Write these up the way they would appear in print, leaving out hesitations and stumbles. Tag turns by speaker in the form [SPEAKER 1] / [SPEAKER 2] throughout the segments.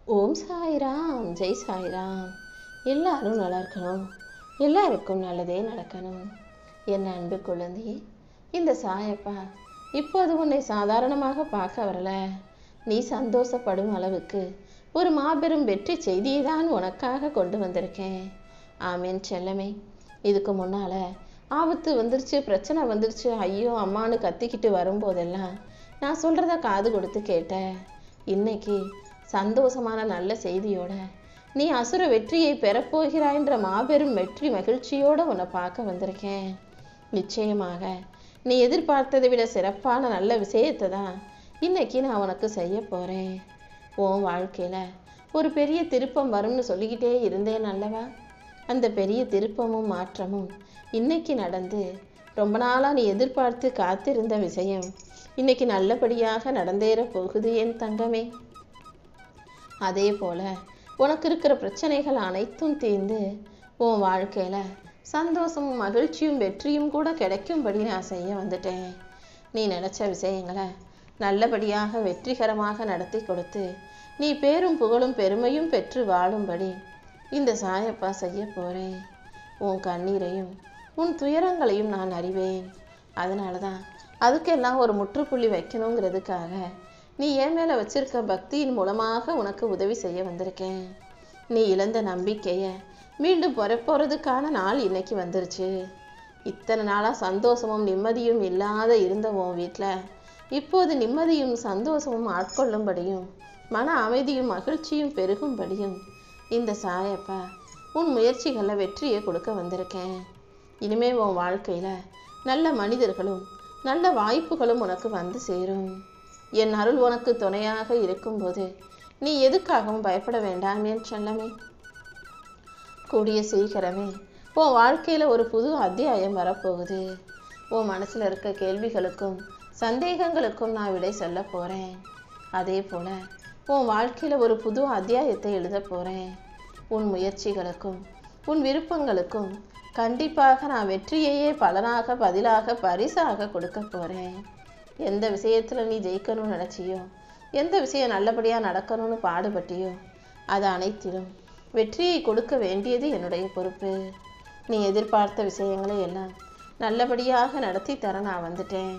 [SPEAKER 1] ஓம் சாய்ராம், ஜெய் சாய்ராம். எல்லாரும் நல்லா இருக்கணும், எல்லாருக்கும் நல்லதே நடக்கணும். என் அன்பு குழந்தையே, இந்த சாயப்பா இப்போது உன்னை சாதாரணமாக பார்க்க வரல. நீ சந்தோஷப்படும் அளவுக்கு ஒரு மாபெரும் வெற்றி செய்தியை தான் உனக்காக கொண்டு வந்திருக்கேன். ஆமேன் செல்லமே. இதுக்கு முன்னால ஆபத்து வந்துருச்சு, பிரச்சனை வந்துருச்சு, ஐயோ அம்மானு கத்திக்கிட்டு வரும்போதெல்லாம் நான் சொல்றத காது கொடுத்து கேட்ட. இன்னைக்கு சந்தோஷமான நல்ல செய்தியோட நீ அசுர வெற்றியை பெறப்போகிறாய்ன்ற மாபெரும் வெற்றி மகிழ்ச்சியோட உன்னை பார்க்க வந்திருக்கேன். நிச்சயமாக நீ எதிர்பார்த்ததை விட சிறப்பான நல்ல விஷயத்தை தான் இன்னைக்கு நான் உனக்கு செய்ய போறேன். உன் வாழ்க்கையில ஒரு பெரிய திருப்பம் வரும்னு சொல்லிக்கிட்டே இருந்தேன் அல்லவா? அந்த பெரிய திருப்பமும் மாற்றமும் இன்னைக்கு நடந்து ரொம்ப நாளா நீ எதிர்பார்த்து காத்திருந்த விஷயம் இன்னைக்கு நல்லபடியாக நடந்தேற போகுது என் தங்கமே. அதே போல உனக்கு இருக்கிற பிரச்சனைகள் அனைத்தும் தீர்ந்து உன் வாழ்க்கையில சந்தோஷமும் மகிழ்ச்சியும் வெற்றியும் கூட கிடைக்கும்படி நான் செய்ய வந்துட்டேன். நீ நினைச்ச விஷயங்களை நல்லபடியாக வெற்றிகரமாக நடத்தி கொடுத்து நீ பேரும் புகழும் பெருமையும் பெற்று வாழும்படி இந்த சாயப்பா செய்ய போறேன். உன் கண்ணீரையும் உன் துயரங்களையும் நான் அறிவேன். அதனாலதான் அதுக்கெல்லாம் ஒரு முற்றுப்புள்ளி வைக்கணுங்கிறதுக்காக நீ என் மேல வச்சிருக்க பக்தியின் மூலமாக உனக்கு உதவி செய்ய வந்திருக்கேன். நீ இழந்த நம்பிக்கைய மீண்டும் போறதுக்கான நாள் இன்னைக்கு வந்துருச்சு. இத்தனை நாளா சந்தோஷமும் நிம்மதியும் இல்லாத இருந்த உன் வீட்டுல இப்போது நிம்மதியும் சந்தோஷமும் ஆட்கொள்ளும்படியும் மன அமைதியும் மகிழ்ச்சியும் பெருகும்படியும் இந்த சாயப்பா உன் முயற்சிகள்ல வெற்றியை கொடுக்க வந்திருக்கேன். இனிமே உன் வாழ்க்கையில நல்ல மனிதர்களும் நல்ல வாய்ப்புகளும் உனக்கு வந்து சேரும். என் அருள் உனக்கு துணையாக இருக்கும்போது நீ எதுக்காகவும் பயப்பட வேண்டாம் என் செல்லமே. கூடிய சீக்கிரமே உன் வாழ்க்கையில ஒரு புது அத்தியாயம் வரப்போகுது. உன் மனசுல இருக்க கேள்விகளுக்கும் சந்தேகங்களுக்கும் நான் விடை சொல்ல போறேன். அதே போல உன் வாழ்க்கையில ஒரு புது அத்தியாயத்தை எழுத போறேன். உன் முயற்சிகளுக்கும் உன் விருப்பங்களுக்கும் கண்டிப்பாக நான் வெற்றியையே பலனாக பதிலாக பரிசாக கொடுக்க போறேன். எந்த விஷயத்துல நீ ஜெயிக்கணும்னு நினைச்சியோ, எந்த விஷயம் நல்லபடியா நடக்கணும்னு பாடுபட்டியோ, அது அனைத்திலும் வெற்றியை கொடுக்க வேண்டியது என்னுடைய பொறுப்பு. நீ எதிர்பார்த்த விஷயங்களை எல்லாம் நல்லபடியாக நடத்தி தர நான் வந்துட்டேன்.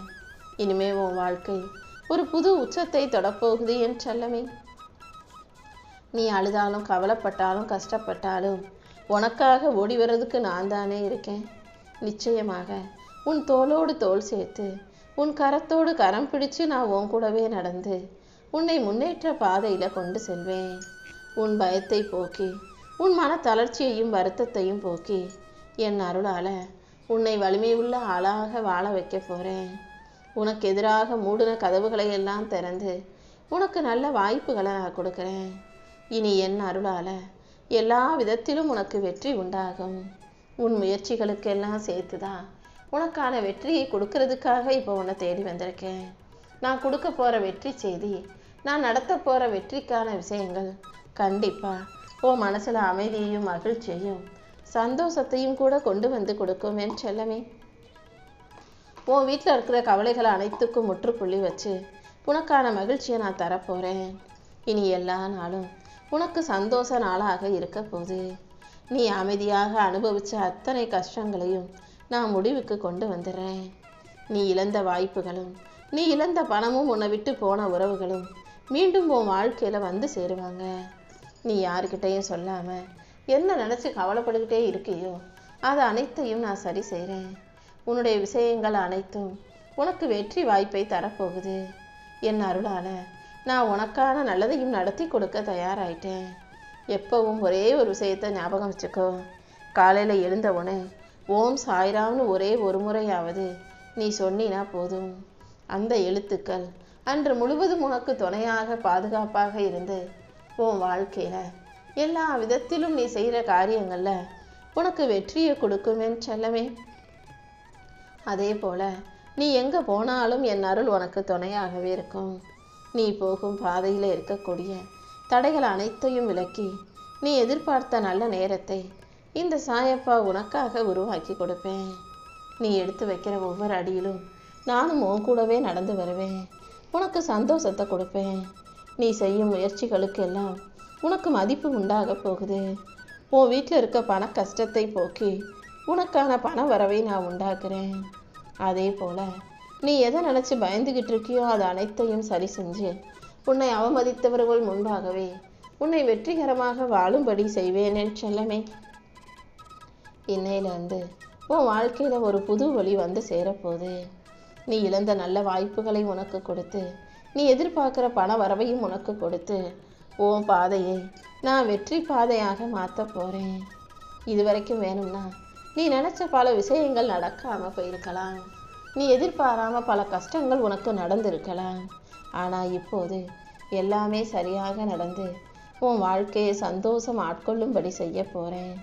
[SPEAKER 1] இனிமே உன் வாழ்க்கை ஒரு புது உச்சத்தை தொடப்போகுது என் செல்லமே. நீ அழுதாலும் கவலைப்பட்டாலும் கஷ்டப்பட்டாலும் உனக்காக ஓடி வர்றதுக்கு நான் தானே இருக்கேன். நிச்சயமாக உன் தோளோடு தோள் சேர்த்து உன் கரத்தோடு கரம் பிடிச்சு நான் உன் கூடவே நடந்து உன்னை முன்னேற்ற பாதையில கொண்டு செல்வேன். உன் பயத்தை போக்கி உன் மன தளர்ச்சியையும் வருத்தத்தையும் போக்கி என் அருளால உன்னை வலிமை உள்ள ஆளாக வாழ வைக்க போறேன். உனக்கு எதிராக மூடின கதவுகளை எல்லாம் திறந்து உனக்கு நல்ல வாய்ப்புகளை நான் கொடுக்குறேன். இனி என் அருளால எல்லா விதத்திலும் உனக்கு வெற்றி உண்டாகும். உன் முயற்சிகளுக்கெல்லாம் சேர்த்துதான் உனக்கான வெற்றியை கொடுக்கறதுக்காக இப்போ உன்னை தேடி வந்திருக்கேன். நான் கொடுக்க போற வெற்றி செய்தி, நான் நடத்த போற வெற்றிக்கான விஷயங்கள் கண்டிப்பா உன் மனசுல அமைதியையும் மகிழ்ச்சியையும் சந்தோஷத்தையும் கூட கொண்டு வந்து கொடுக்கும் என் செல்லமே. உன் வீட்டில் இருக்கிற கவலைகளை அனைத்துக்கும் முற்றுப்புள்ளி வச்சு உனக்கான மகிழ்ச்சியை நான் தரப்போறேன். இனி எல்லா நாளும் உனக்கு சந்தோஷ நாளாக இருக்க போகுது. நீ அமைதியாக அனுபவிச்ச அத்தனை கஷ்டங்களையும் நான் முடிவுக்கு கொண்டு வந்துடுறேன். நீ இழந்த வாய்ப்புகளும் நீ இழந்த பணமும் உன்னை விட்டு போன உறவுகளும் மீண்டும் உன் வாழ்க்கையில வந்து சேருவாங்க. நீ யாருக்கிட்டையும் சொல்லாம என்ன நினைச்சு கவலைப்பட்டுக்கிட்டே இருக்கியோ அது அனைத்தையும் நான் சரி செய்கிறேன். உன்னுடைய விஷயங்கள் அனைத்தும் உனக்கு வெற்றி வாய்ப்பை தரப்போகுது. என் அருளால நான் உனக்கான நல்லதையும் நடத்தி கொடுக்க தயாராயிட்டேன். எப்பவும் ஒரே ஒரு விஷயத்தை ஞாபகம் வச்சுக்கோ. காலையில எழுந்த உடனே ஓம் சாய்ராம்னு ஒரே ஒரு முறையாவது நீ சொன்னினா போதும். அந்த எழுத்துக்கள் அன்று முழுவதும் உனக்கு துணையாக பாதுகாப்பாக இருந்து உன் வாழ்க்கையில எல்லா விதத்திலும் நீ செய்கிற காரியங்கள்ல உனக்கு வெற்றியை கொடுக்கும் என் செல்லமே. அதே போல நீ எங்க போனாலும் என் அருள் உனக்கு துணையாகவே இருக்கும். நீ போகும் பாதையில இருக்கக்கூடிய தடைகள் அனைத்தையும் விலக்கி நீ எதிர்பார்த்த நல்ல நேரத்தை இந்த சாயப்பா உனக்காக உருவாக்கி கொடுப்பேன். நீ எடுத்து வைக்கிற ஒவ்வொரு அடியிலும் நானும் உன் கூடவே நடந்து வருவேன். உனக்கு சந்தோஷத்தை கொடுப்பேன். நீ செய்யும் முயற்சிகளுக்கெல்லாம் உனக்கு மதிப்பு உண்டாக போகுது. உன் வீட்டில் இருக்க பண கஷ்டத்தை போக்கி உனக்கான பண வரவை நான் உண்டாக்குறேன். அதே போல் நீ எதை நினச்சி பயந்துக்கிட்டு இருக்கியோ அது அனைத்தையும் சரி செஞ்சு உன்னை அவமதித்தவர்கள் முன்பாகவே உன்னை வெற்றிகரமாக வாழும்படி செய்வேன் என் செல்லமே. இன்னையிலிருந்து உன் வாழ்க்கையில் ஒரு புது வழி வந்து சேரப்போகுது. நீ இழந்த நல்ல வாய்ப்புகளை உனக்கு கொடுத்து, நீ எதிர்பார்க்குற பண வரவையும் உனக்கு கொடுத்து உன் பாதையை நான் வெற்றி பாதையாக மாற்ற போகிறேன். இது வரைக்கும் வேணும்னா நீ நினச்ச பல விஷயங்கள் நடக்காமல் போயிருக்கலாம். நீ எதிர்பாராமல் பல கஷ்டங்கள் உனக்கு நடந்திருக்கலாம். ஆனால் இப்போது எல்லாமே சரியாக நடந்து உன் வாழ்க்கையை சந்தோஷம் ஆட்கொள்ளும்படி செய்ய போகிறேன்.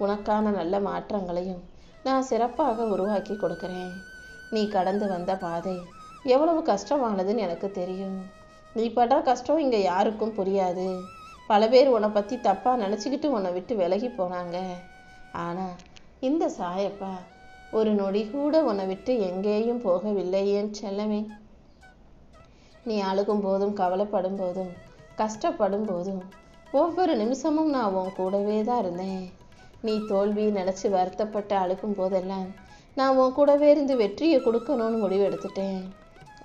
[SPEAKER 1] உனக்கான நல்ல மாற்றங்களையும் நான் சிறப்பாக உருவாக்கி கொடுக்குறேன். நீ கடந்து வந்த பாதை எவ்வளவு கஷ்டமானதுன்னு எனக்கு தெரியும். நீ படுற கஷ்டம் இங்கே யாருக்கும் புரியாது. பல பேர் உன்னை பற்றி தப்பாக நினச்சிக்கிட்டு உன்னை விட்டு விலகி போனாங்க. ஆனால் இந்த சாயப்பா ஒரு நொடி கூட உன்னை விட்டு எங்கேயும் போகவில்லை என் செல்லமே. நீ அழுகும் போதும் கவலைப்படும் போதும் கஷ்டப்படும் போதும் ஒவ்வொரு நிமிஷமும் நான் உன் கூடவே தான் இருந்தேன். நீ தோல்வி நினச்சி வருத்தப்பட்டு அழுகும் போதெல்லாம் நான் உன் கூடவே இருந்து வெற்றியை கொடுக்கணும்னு முடிவெடுத்துட்டேன்.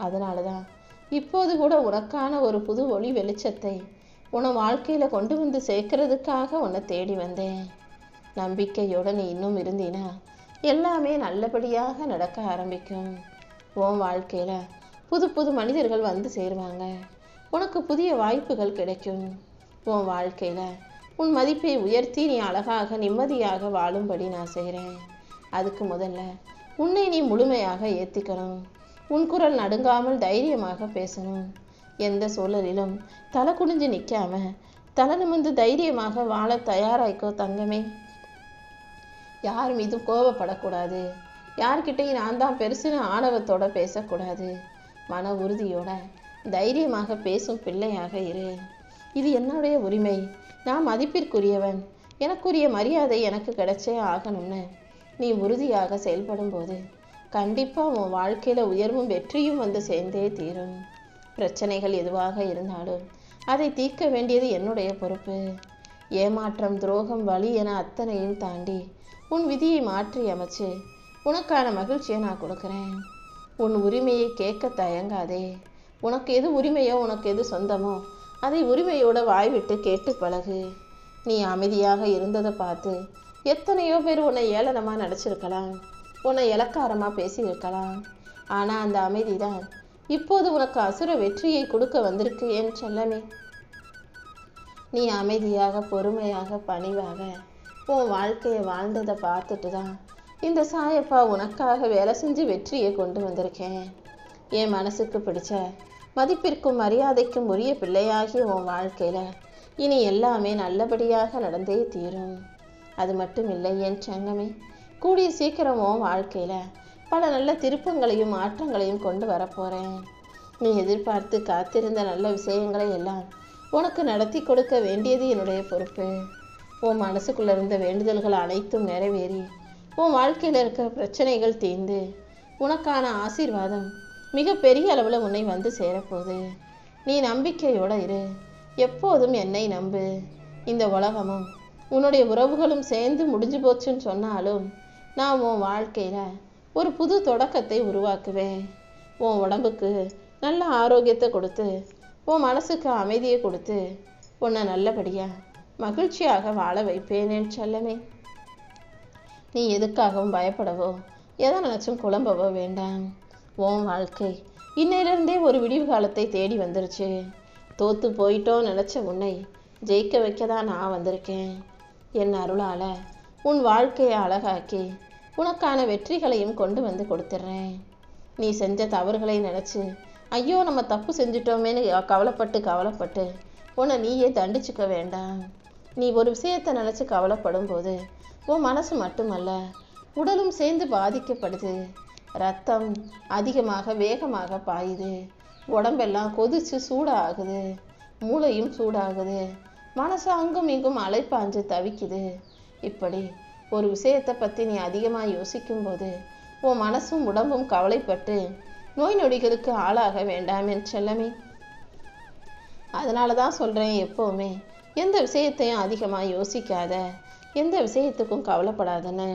[SPEAKER 1] அதனால தான் இப்போது கூட உனக்கான ஒரு புது ஒளி வெளிச்சத்தை உன்னை வாழ்க்கையில் கொண்டு வந்து சேர்க்கறதுக்காக உன்னை தேடி வந்தேன். நம்பிக்கையோடு நீ இன்னும் இருந்தீனா எல்லாமே நல்லபடியாக நடக்க ஆரம்பிக்கும். உன் வாழ்க்கையில் புது புது மனிதர்கள் வந்து சேருவாங்க. உனக்கு புதிய வாய்ப்புகள் கிடைக்கும். உன் வாழ்க்கையில் உன் மதிப்பை உயர்த்தி நீ அழகாக நிம்மதியாக வாழும்படி நான் செய்கிறேன். அதுக்கு முதல்ல உன்னை நீ முழுமையாக ஏற்றிக்கணும். உன் குரல் நடுங்காமல் தைரியமாக பேசணும். எந்த சூழலிலும் தலை குனிஞ்சு நிற்காம தலை நிமிர்ந்து தைரியமாக வாழ தயாராய்க்கோ தங்கமே. யார் மீதும் கோபப்படக்கூடாது. யார்கிட்டையும் நான் தான் பெருசுன்னு ஆணவத்தோட பேசக்கூடாது. மன உறுதியோட தைரியமாக பேசும் பிள்ளையாக இரு. இது என்னுடைய உரிமை. நான் மதிப்பிற்குரியவன். எனக்குரிய மரியாதை எனக்கு கிடைச்சே ஆகணும்னு நீ உறுதியாக செயல்படும் போது கண்டிப்பாக உன் வாழ்க்கையில் உயர்வும் வெற்றியும் வந்து சேர்ந்தே தீரும். பிரச்சனைகள் எதுவாக இருந்தாலும் அதை தீர்க்க வேண்டியது என்னுடைய பொறுப்பு. ஏமாற்றம், துரோகம், வலி என அத்தனையும் தாண்டி உன் விதியை மாற்றி அமைச்சு உனக்கான மகிழ்ச்சியை நான் கொடுக்குறேன். உன் உரிமையை கேட்க தயங்காதே. உனக்கு எது உரிமையோ, உனக்கு எது சொந்தமோ அதை உரிமையோட வாய்விட்டு கேட்டு பழகு. நீ அமைதியாக இருந்ததை பார்த்து எத்தனையோ பேர் உன்னை ஏளனமாக நடிச்சிருக்கலாம், உன்னை இலக்காரமாக பேசியிருக்கலாம். ஆனால் அந்த அமைதி தான் இப்போது உனக்கு அசுர வெற்றியை கொடுக்க வந்திருக்கு என் செல்லமே. நீ அமைதியாக, பொறுமையாக, பணிவாக உன் வாழ்க்கையை வாழ்ந்ததை பார்த்துட்டு தான் இந்த சாயப்பா உனக்காக வேலை செஞ்சு வெற்றியை கொண்டு வந்திருக்கேன். என் மனசுக்கு பிடிச்ச மதிப்பிற்கும் மரியாதைக்கும் உரிய பிள்ளையாகி உன் வாழ்க்கையில் இனி எல்லாமே நல்லபடியாக நடந்தே தீரும். அது மட்டும் இல்லை என் சங்கமே, கூடிய சீக்கிரம் உன் வாழ்க்கையில் பல நல்ல திருப்பங்களையும் மாற்றங்களையும் கொண்டு வரப்போகிறேன். நீ எதிர்பார்த்து காத்திருந்த நல்ல விஷயங்களை எல்லாம் உனக்கு நடத்தி கொடுக்க வேண்டியது என்னுடைய பொறுப்பு. உன் மனசுக்குள்ளே இருந்த வேண்டுதல்கள் அனைத்தும் நிறைவேறி உன் வாழ்க்கையில் இருக்கிற பிரச்சனைகள் தீர்ந்து உனக்கான ஆசீர்வாதம் மிக பெரிய அளவில் உன்னை வந்து சேரப்போகுது. நீ நம்பிக்கையோடு இரு. எப்போதும் என்னை நம்பு. இந்த உலகமும் உன்னுடைய உறவுகளும் சேர்ந்து முடிஞ்சு போச்சுன்னு சொன்னாலும் நான் உன் வாழ்க்கையில் ஒரு புது தொடக்கத்தை உருவாக்குவேன். உன் உடம்புக்கு நல்ல ஆரோக்கியத்தை கொடுத்து, உன் மனசுக்கு அமைதியை கொடுத்து, உன்னை நல்லபடியாக மகிழ்ச்சியாக வாழ வைப்பேன் என் செல்லமே. நீ எதுக்காகவும் பயப்படவோ எதை நினச்சும் குழம்பவோ வேண்டாம். உன் வாழ்க்கை இன்னையிலிருந்தே ஒரு விடிவு காலத்தை தேடி வந்துருச்சு. தோத்து போயிட்டோன்னு நினச்ச உன்னை ஜெயிக்க வைக்க தான் நான் வந்திருக்கேன். என் அருளால் உன் வாழ்க்கையை அழகாக்கி உனக்கான வெற்றிகளையும் கொண்டு வந்து கொடுத்துட்றேன். நீ செஞ்ச தவறுகளை நினச்சி ஐயோ நம்ம தப்பு செஞ்சிட்டோமேன்னு கவலைப்பட்டு உன்னை நீயே தண்டிச்சுக்க வேண்டாம். நீ ஒரு விஷயத்தை நினச்சி கவலைப்படும் போது உன் மனசு மட்டுமல்ல, உடலும் சேர்ந்து பாதிக்கப்படுது. ரத்தம் அதிகமாக வேகமாக பாயுது. உடம்பெல்லாம் கொதிச்சு சூடாகுது. மூளையும் சூடாகுது. மனசு அங்கும் இங்கும் அலைப்பாஞ்சு தவிக்குது. இப்படி ஒரு விஷயத்தை பற்றி நீ அதிகமாக யோசிக்கும்போது உன் மனசும் உடம்பும் கவலைப்பட்டு நோய் நொடிகளுக்கு ஆளாக வேண்டாம் என் செல்லமே. அதனால தான் சொல்கிறேன், எப்போவுமே எந்த விஷயத்தையும் அதிகமாக யோசிக்காத, எந்த விஷயத்துக்கும் கவலைப்படாதன்னு.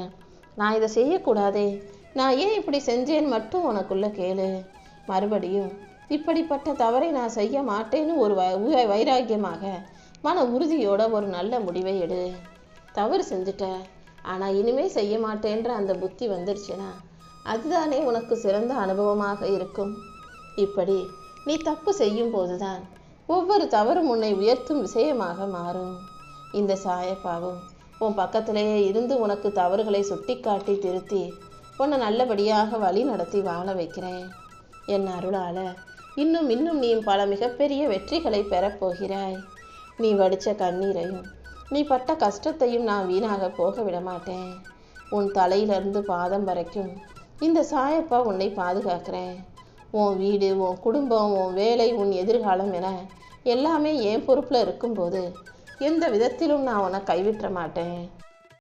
[SPEAKER 1] நான் இதை செய்யக்கூடாதே, நான் ஏன் இப்படி செஞ்சேன்னு மட்டும் உனக்குள்ள கேளு. மறுபடியும் இப்படிப்பட்ட தவறை நான் செய்ய மாட்டேன்னு ஒரு வைராக்கியமாக மன உறுதியோட ஒரு நல்ல முடிவை எடு. தவறு செஞ்சுட்ட, ஆனால் இனிமே செய்ய மாட்டேன்ற அந்த புத்தி வந்துருச்சுன்னா அதுதானே உனக்கு சிறந்த அனுபவமாக இருக்கும். இப்படி நீ தப்பு செய்யும் போதுதான் ஒவ்வொரு தவறும் உன்னை உயர்த்தும் விஷயமாக மாறும். இந்த சாயப்பாவும் உன் பக்கத்திலேயே இருந்து உனக்கு தவறுகளை சுட்டிக்காட்டி திருத்தி உன்னை நல்லபடியாக வழி நடத்தி வாழ வைக்கிறேன். என் அருளால இன்னும் இன்னும் நீ பல மிகப்பெரிய வெற்றிகளை பெறப்போகிறாய். நீ வடித்த கண்ணீரையும் நீ பட்ட கஷ்டத்தையும் நான் வீணாக போக விட மாட்டேன். உன் தலையிலிருந்து பாதம் வரைக்கும் இந்த சாயப்பா உன்னை பாதுகாக்கிறேன். உன் வீடு, உன் குடும்பம், உன் வேலை, உன் எதிர்காலம் என எல்லாமே என் பொறுப்பில் இருக்கும்போது எந்த விதத்திலும் நான் உன்னை கைவிட்ட மாட்டேன்.